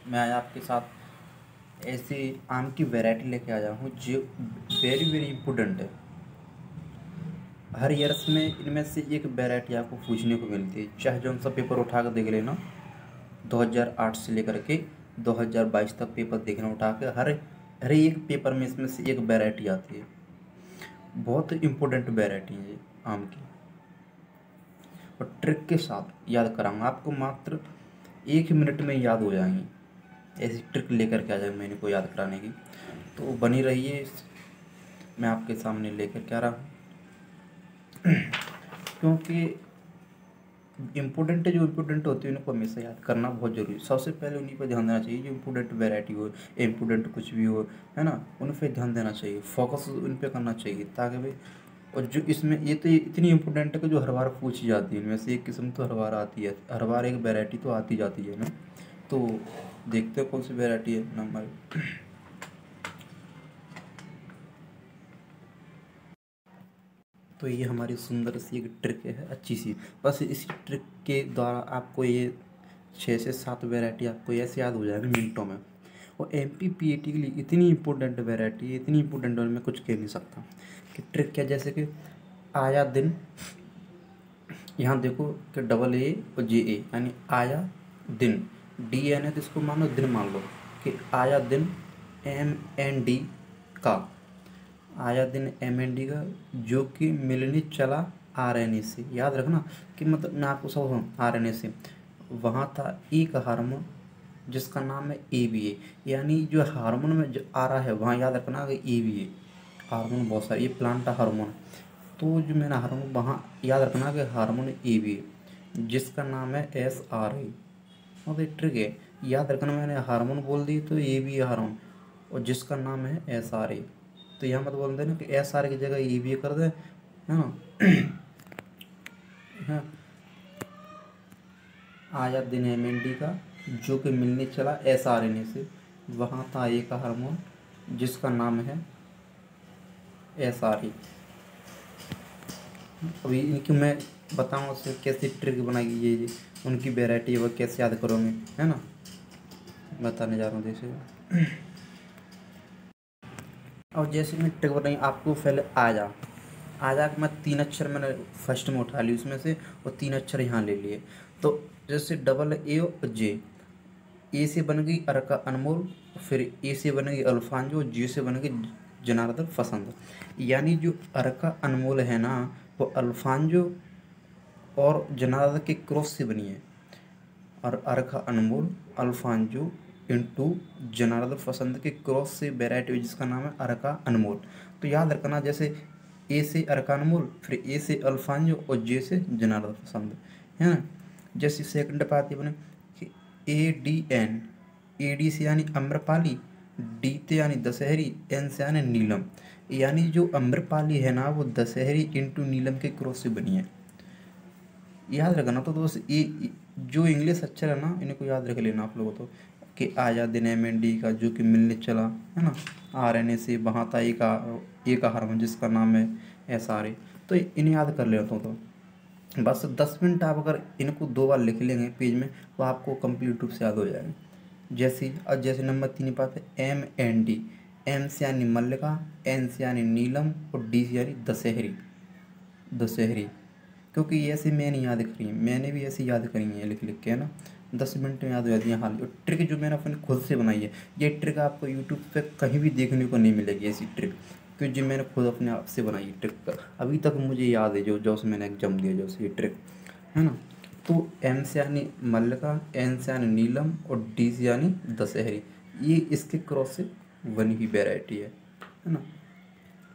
मैं आज आपके साथ ऐसे आम की वैरायटी लेके आया हूँ जो वेरी वेरी इम्पोर्टेंट है। हर ईयर्स में इनमें से एक वैरायटी आपको पूछने को मिलती है, चाहे जो सा पेपर उठा कर देख लेना। 2008 से लेकर के 2022 तक पेपर देखना उठा के हर एक पेपर में इसमें से एक वैरायटी आती है। बहुत इम्पोर्टेंट वैरायटी है ये आम की, और ट्रिक के साथ याद कराऊंगा आपको, मात्र 1 मिनट में याद हो जाएंगी। ऐसी ट्रिक लेकर के आ जाए मैंने को याद कराने की, तो बनी रहिए। मैं आपके सामने लेकर के आ रहा हूँ क्योंकि इम्पोर्टेंट जो इम्पोर्टेंट होती है उनको हमेशा याद करना बहुत ज़रूरी है। सबसे पहले उन्हीं पर ध्यान देना चाहिए जो इम्पोर्टेंट वैरायटी हो, इम्पोर्टेंट कुछ भी हो, है ना, उन पर ध्यान देना चाहिए, फोकस उन पर करना चाहिए ताकि भाई। और जो इसमें ये तो इतनी इम्पोर्टेंट है कि जो हर बार पूछी जाती है, इनमें से एक किस्म तो हर बार आती है, हर बार एक वैरायटी तो आती जाती है ना। तो देखते हो कौन सी वैरायटी है नंबर। तो ये हमारी सुंदर सी एक ट्रिक है, अच्छी सी। बस इसी ट्रिक के द्वारा आपको ये 6 से 7 वैरायटी आपको ऐसे याद हो जाएगी मिनटों में। और MPPAT के लिए इतनी इंपॉर्टेंट वैरायटी है, इतनी इंपॉर्टेंट है, मैं कुछ कह नहीं सकता कि ट्रिक क्या। जैसे कि आया दिन, यहाँ देखो कि AA और JA यानी आया दिन, DN है तो इसको मान लो दिन मान लो कि आया दिन MND का, आया दिन MND का जो कि मिलने चला RNA से। याद रखना कि मतलब मैं आपको सब RNA से, वहाँ था एक हार्मोन जिसका नाम है ABA, यानी जो हार्मोन में जो आ रहा है वहाँ याद रखना कि ABA हार्मोन बहुत सारे, ये प्लांट हार्मोन है। तो जो मैंने हार्मोन वहाँ याद रखना कि हार्मोन ABA जिसका नाम है SRA। और ये ट्रिक है, याद रखना मैंने हार्मोन बोल दी तो ABA हार्मोन, और जिसका नाम है SRA। तो यहाँ मत बोल देना कि SRA की जगह ABA कर दे, है ना। हाँ, आया दिन MND का जो कि मिलने चला SRNA से, वहाँ था एक हार्मोन जिसका नाम है SRA। अभी इनकी मैं बताऊँ उससे कैसे ट्रिक बनाई ये उनकी वैरायटी वो कैसे याद करोगे, है ना, बताने जा रहा हूँ। जैसे और जैसे मैं ट्रिक बनाई आपको, पहले आजा के मैं 3 अक्षर मैंने फर्स्ट में उठा ली उसमें से, और 3 अक्षर यहाँ ले लिए। तो जैसे AA और J, ए से बन गई अरका अनमोल, फिर ए से बनेगी अल्फांजो, जी से बनेगी जनार्दन पसंद। यानी जो अरका अनमोल है ना, वो अल्फांजो और जनार्दन के क्रॉस से बनी है। और अरका अनमोल अल्फांजो इंटू जनार्दन पसंद के क्रॉस से वैरायटी जिसका नाम है अरका अनमोल। तो याद रखना, जैसे ए से अरका अनमोल, फिर ए से अल्फांजो और जे से जनार्दन पसंद, है ना। जैसे सेकंड पे आती बने कि ADN, AD से यानी अम्रपाली, D से यानी दशहरी, N से यानी नीलम। यानी जो अम्रपाली है ना वो दशहरी इंटू नीलम के क्रॉस से बनी है। याद रखना। तो दोस्त ये जो इंग्लिश अक्षर है ना इनको याद रख लेना आप लोगों, तो कि आया दिन MND का जो कि मिलने चला, है ना, RNA से, वहाँ था एक हार्मोन जिसका नाम है SRA। तो इन्हें याद कर लेता हूँ। तो बस 10 मिनट आप अगर इनको 2 बार लिख लेंगे पेज में तो आपको कंप्लीट रूप से याद हो जाएगा। जैसे नंबर 3 पाते MND, M से यानी मल्लिका, N से यानी नीलम, और D से यानी दशहरी, दशहरी। क्योंकि ये ऐसे मैं नहीं याद करी, मैंने भी ऐसे याद करी है लिख लिख के, है ना। 10 मिनट में याद हो जाती है हाल। और ट्रिक जो मैंने अपने खुद से बनाई है, ये ट्रिक आपको यूट्यूब पे कहीं भी देखने को नहीं मिलेगी ऐसी ट्रिक, क्योंकि जो मैंने खुद अपने आप से बनाई है ट्रिक। अभी तक मुझे याद है जो से मैंने एग्जाम दिया जो से ये ट्रिक, है ना। तो M से यानी मल्लिका, N से यानी नीलम, और D से यानी दशहरी, ये इसके क्रॉस से बनी हुई वेराइटी है ना।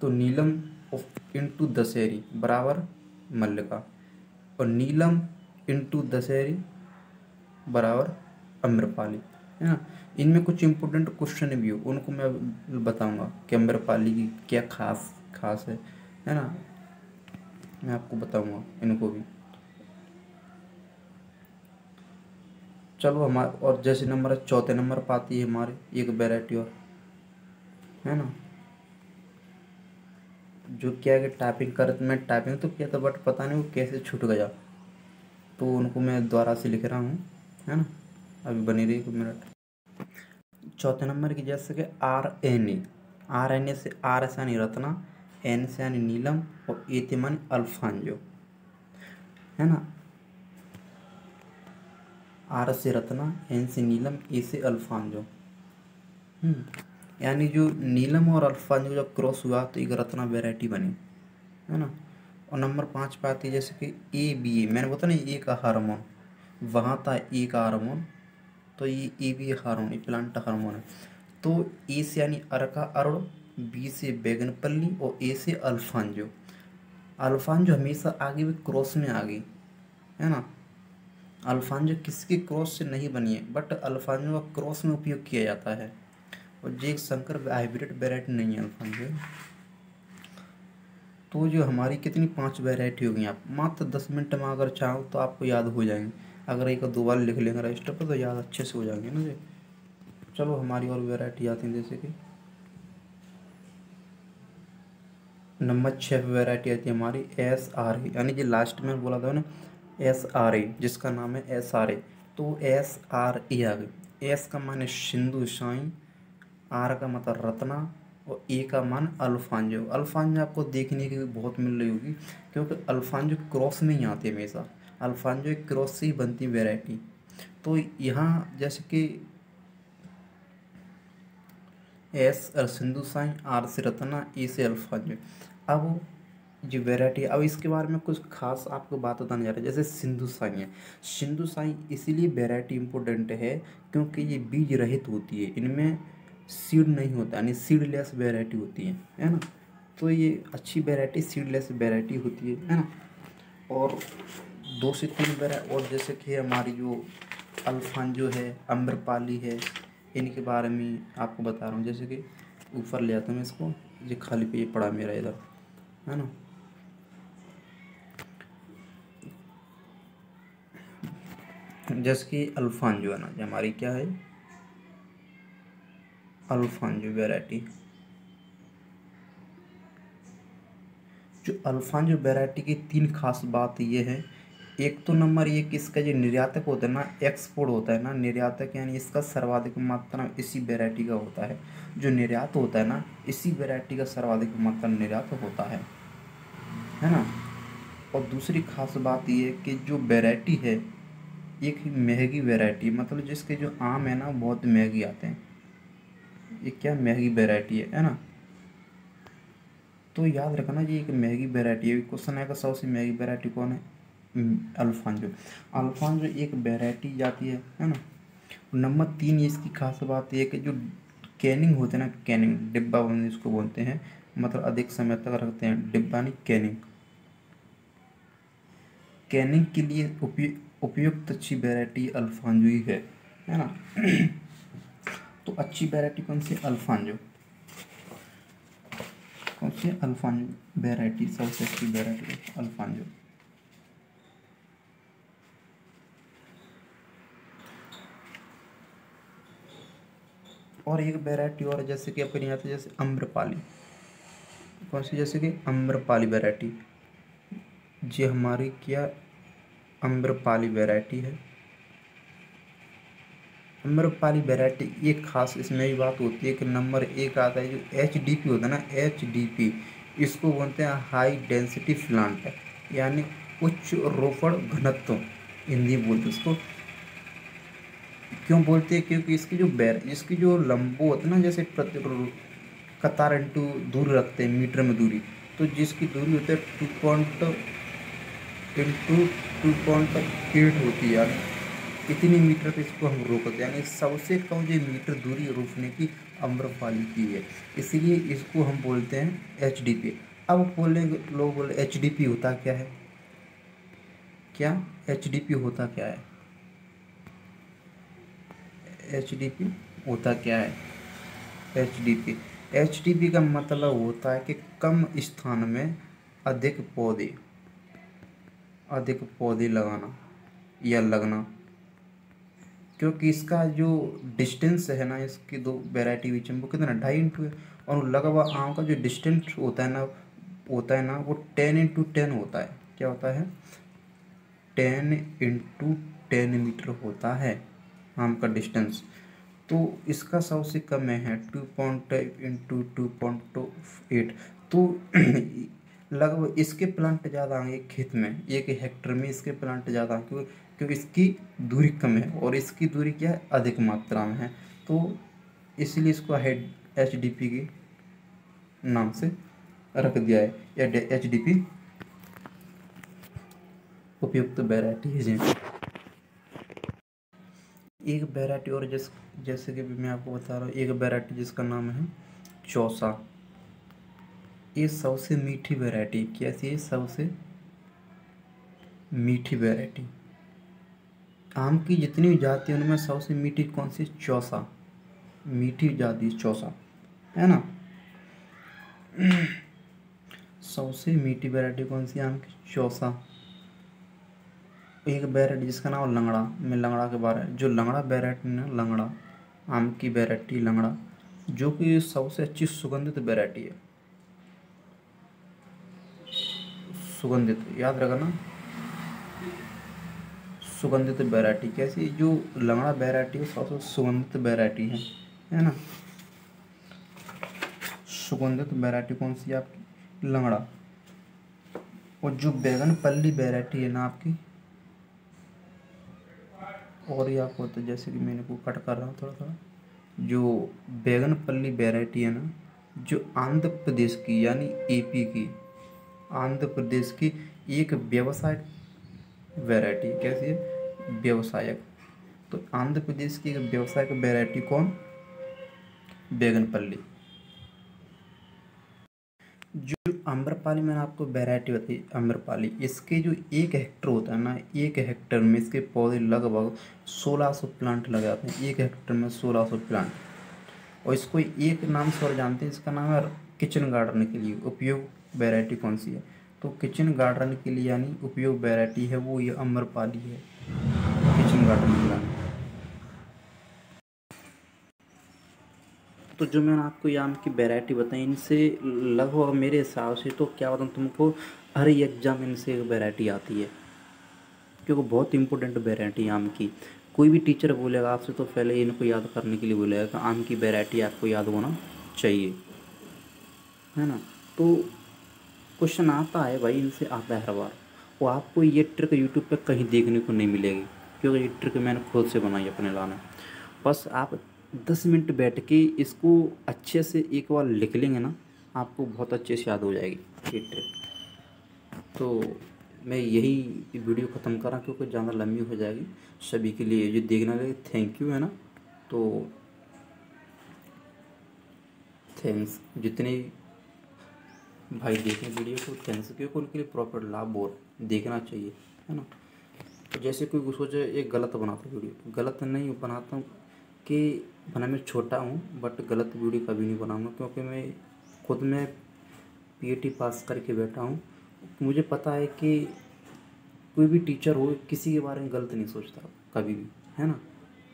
तो नीलम इंटू दशहरी बराबर मल्लिका, और नीलम इंटू दशहरी बराबर अम्रपाली, है ना। इनमें कुछ इंपॉर्टेंट क्वेश्चन भी हो उनको मैं बताऊंगा कि अम्रपाली की क्या खास खास है ना, मैं आपको बताऊंगा इनको भी। चलो हमारे, और जैसे नंबर चौथे नंबर पर आती है हमारे एक वेराइटी और, है ना, जो क्या है कि टाइपिंग कर, मैं टाइपिंग तो किया था बट पता नहीं वो कैसे छूट गया, तो उनको मैं दोबारा से लिख रहा हूँ, है ना। अभी बनी रही 1 मिनट। चौथे नंबर की जैसे कि RNA, RNA से R से यानी रत्ना, N से यानी नीलम और ए से यानी अल्फांजो, है ना। R से रत्ना, N से नीलम, ए से अल्फांजो। यानी जो नीलम और अल्फांजो जब क्रॉस हुआ तो एक रत्ना वैरायटी बनी, है ना। और नंबर 5 पे आती है जैसे कि ABA, मैंने बताया ना ए का हार्मोन, वहाँ था ए का हार्मोन, तो ये ABA हार्मोन, ये प्लांट हार्मोन है। तो ए से यानी अरका अरुण, बी से बैगनपल्ली और ए से अल्फांजो। अल्फांजो हमेशा आगे भी क्रॉस में आ गई, है ना। अल्फांजो किसके क्रॉस से नहीं बनी है, बट अल्फांजो का क्रॉस में उपयोग किया जाता है, और ये एक संकर हाइब्रिड वेराइटी नहीं है अल्फांजो। तो जो हमारी कितनी 5 वैरायटी हो गई, आप मात्र 10 मिनट में अगर चाहो तो आपको याद हो जाएंगे। अगर एक दो बार लिख लेंगे रजिस्टर पर तो याद अच्छे से हो जाएंगे ना जी। चलो हमारी और वैरायटी आती है, जैसे कि नंबर 6 वैरायटी आती है हमारी SRA, यानी कि लास्ट में बोला था ना SRA, जिसका नाम है SRA। तो SRA आ गई। एस का मान है सिंधु साई, आर का मतलब रत्ना, और ए का मान अल्फांजो। अल्फांजो आपको देखने की भी बहुत मिल रही होगी, क्योंकि अल्फांजो क्रॉस में ही आती है हमेशा। अल्फांजो एक क्रॉस से ही बनती है वैरायटी। तो यहाँ जैसे कि एस सिंधु साई, आर से रत्ना, ए से अल्फांजो। अब जो वैरायटी, अब इसके बारे में कुछ खास आपको बात बताने जा रहा है। जैसे सिंधु साई है, सिंधु साई इसीलिए वैरायटी इंपॉर्टेंट है क्योंकि ये बीज रहित होती है, इनमें सीड नहीं होता, यानी सीडलेस वैरायटी होती है ना। तो ये अच्छी वैरायटी सीडलेस वैरायटी होती है ना। और 2 से 3 वैरायटी और, जैसे कि हमारी जो अल्फांजो है, अम्रपाली है, इनके बारे में आपको बता रहा हूँ। जैसे कि ऊपर ले आता हूँ मैं इसको, ये खाली पे ये पड़ा मेरा इधर, है ना। जैसे कि अल्फांजो है ना, ये हमारी क्या है, अल्फांजो वैरायटी। जो अल्फांजो वैरायटी की 3 खास बात ये है। एक तो नंबर ये कि इसका जो निर्यातक होता है ना, एक्सपोर्ट होता है ना, निर्यातक यानी इसका सर्वाधिक मात्रा इसी वैरायटी का होता है। जो निर्यात होता है ना, इसी वैरायटी का सर्वाधिक मात्रा निर्यात होता है ना। और दूसरी खास बात ये है कि जो वैरायटी है, एक महंगी वैरायटी, मतलब जिसके जो आम है ना बहुत महंगी आते हैं, ये क्या महंगी वैरायटी है ना। तो याद रखना ये एक महंगी वैरायटी है। क्वेश्चन आएगा सबसे महंगी वैरायटी कौन है, अल्फांजो। अल्फांजो एक वैरायटी जाती है ना। नंबर 3 इसकी खास बात ये है कि जो कैनिंग होते हैं ना, कैनिंग डिब्बा बंद इसको बोलते हैं, मतलब अधिक समय तक रखते हैं, डिब्बा नहीं कैनिंग। कैनिंग के लिए उपयुक्त अच्छी वैरायटी अल्फांजो ही है ना। तो अच्छी वैरायटी कौन सी, अल्फांजो। कौन सी, अल्फांजो वैरायटी सबसे अच्छी वैरायटी अल्फांजो। और एक वैरायटी और जैसे कि अपने यहाँ पे जैसे अम्रपाली, कौन सी, जैसे कि अम्रपाली वैरायटी, ये हमारी क्या अम्रपाली वैरायटी है। अम्रपाली वैरायटी एक खास इसमें भी बात होती है कि नंबर 1 आता है जो HDP होता है ना, HDP, इसको बोलते हैं हाई डेंसिटी प्लांट, यानी उच्च रोपण घनत्व, हिंदी बोलते हैं उसको। क्यों बोलते हैं, क्योंकि इसकी जो लंबो होता है ना, जैसे कतार इंटू दूरी रखते हैं मीटर में दूरी, तो जिसकी दूरी होती है 2.8 होती है, यानी इतनी मीटर पे इसको हम रोकते हैं, यानी सबसे कम जो मीटर दूरी रोकने की अम्रपाली की है, इसीलिए इसको हम बोलते हैं HDP। अब बोलेंगे लोग, बोले HDP होता क्या है, क्या HDP होता क्या है, HDP होता क्या है। HDP, HDP का मतलब होता है कि कम स्थान में अधिक पौधे, अधिक पौधे लगाना या लगना। क्योंकि इसका जो डिस्टेंस है ना, इसकी दो वैरायटी बीच में, वो कितना 2.5 इंटू है, और लगा हुआ आम का जो डिस्टेंस होता है ना वो 10 × 10 होता है। क्या होता है, 10 × 10 मीटर होता है आम का डिस्टेंस। तो इसका सबसे कम है 2.5 इंटू 2.28। तो लगभग इसके प्लांट ज़्यादा हैं एक खेत में, 1 हेक्टर में इसके प्लांट ज़्यादा हैं, क्योंकि इसकी दूरी कम है और इसकी दूरी क्या है, अधिक मात्रा में है। तो इसलिए इसको हेड HDP के नाम से रख दिया है, या HDP उपयुक्त वैरायटी है जी। एक वैरायटी और जैसे कि मैं आपको बता रहा हूँ, एक वैरायटी जिसका नाम है चौसा। ये सबसे मीठी वैरायटी। कैसी है? सबसे मीठी वैरायटी। आम की जितनी भी जाति है उनमें सबसे मीठी कौन सी? चौसा। मीठी जाति चौसा, है ना। सबसे मीठी वैरायटी कौन सी आम की? चौसा। एक वैरायटी जिसका नाम लंगड़ा। मैं लंगड़ा के बारे में, जो लंगड़ा वैरायटी ना, लंगड़ा आम की वैरायटी लंगड़ा, जो कि सबसे अच्छी सुगंधित वैरायटी है। सुगंधित याद रखना, सुगंधित वैरायटी। कैसी? जो लंगड़ा वैरायटी है सबसे सुगंधित वैरायटी है ना। सुगंधित वैरायटी कौन सी है आपकी? लंगड़ा। और जो बैगन पल्ली वैरायटी है ना आपकी, और ये आपको तो जैसे कि मैंने को कट कर रहा हूँ थोड़ा थोड़ा, जो बैगन पल्ली वैरायटी है ना, जो आंध्र प्रदेश की यानी AP की, आंध्र प्रदेश की एक व्यवसायिक वैरायटी। कैसी है? व्यवसायिक। तो आंध्र प्रदेश की एक व्यवसायिक वैरायटी कौन? बैगनपल्ली। जो आम्रपाली मैंने आपको वैरायटी बताई, आम्रपाली, इसके जो 1 हेक्टर होता है ना, 1 हेक्टर में इसके पौधे लगभग 1600 प्लांट लगे जाते हैं। 1 हेक्टर में 1600 प्लांट। और इसको एक नाम से और जानते हैं, इसका नाम है किचन गार्डन के लिए उपयोग वैरायटी कौन सी है? तो किचन गार्डन के लिए यानी उपयोग वैरायटी है वो ये आम्रपाली है, किचन गार्डन के लिए। तो जो मैंने आपको ये आम की वैरायटी बताई, इनसे लगभग मेरे हिसाब से तो क्या बताऊँ तुमको, हर एग्जाम इनसे एक वैरायटी आती है, क्योंकि बहुत इंपॉर्टेंट वैरायटी आम की। कोई भी टीचर बोलेगा आपसे तो पहले इनको याद करने के लिए बोलेगा कि आम की वैरायटी आपको याद होना चाहिए, है ना। तो क्वेश्चन आता है भाई, इनसे आता है हर बार। वो आपको ये ट्रिक यूट्यूब पे कहीं देखने को नहीं मिलेगी, क्योंकि ये ट्रिक मैंने खुद से बनाई अपने लाने। बस आप 10 मिनट बैठ के इसको अच्छे से एक बार लिख लेंगे ना, आपको बहुत अच्छे से याद हो जाएगी ये ट्रिक। तो मैं यही वीडियो ख़त्म कर रहा क्योंकि ज़्यादा लंबी हो जाएगी। सभी के लिए जो देखने लगे थैंक यू, है ना। तो थैंक्स जितने भाई देखें वीडियो को, थैंक्स, क्योंकि उनके लिए प्रॉपर लाभ और देखना चाहिए, है ना। तो जैसे कोई सोचे एक गलत बनाता वीडियो, गलत नहीं बनाता हूँ कि भला मैं छोटा हूँ, बट गलत वीडियो कभी नहीं बनाऊँगा, क्योंकि मैं खुद में PAT पास करके बैठा हूँ। मुझे पता है कि कोई भी टीचर हो किसी के बारे में गलत नहीं सोचता कभी भी, है ना।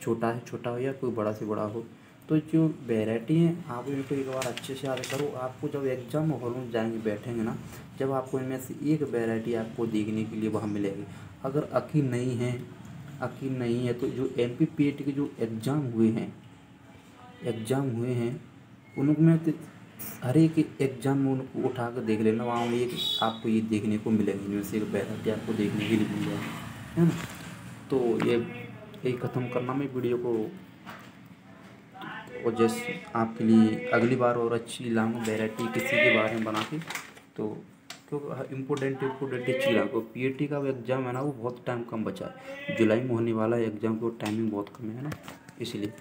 छोटा हो या कोई बड़ा से बड़ा हो। तो जो वैरायटी है आप इनको एक बार अच्छे से याद करो। आपको जब एग्जाम हॉल में जाएंगे बैठेंगे ना, जब आपको इनमें से एक वैरायटी आपको देखने के लिए वहाँ मिलेगी। अगर यकीन नहीं है तो जो MP PAT के जो एग्ज़ाम हुए हैं उनमें तो हर एक एग्जाम में उनको उठा कर देख लेना, वहाँ एक आपको ये देखने को मिलेगी, इनमें से एक वैरायटी आपको देखने के लिए मिल जाएगी, है ना। तो ये यही ख़त्म करना मैं वीडियो को। और जैसे आपके लिए अगली बार और अच्छी लाऊंगा वैरायटी किसी के बारे में बना के। तो क्योंकि इम्पोर्टेंट चीज़ लाऊंगा। PAT का एग्ज़ाम है ना, वो बहुत टाइम कम बचा है, जुलाई में होने वाला है एग्ज़ाम, को टाइमिंग बहुत कम है ना, इसलिए।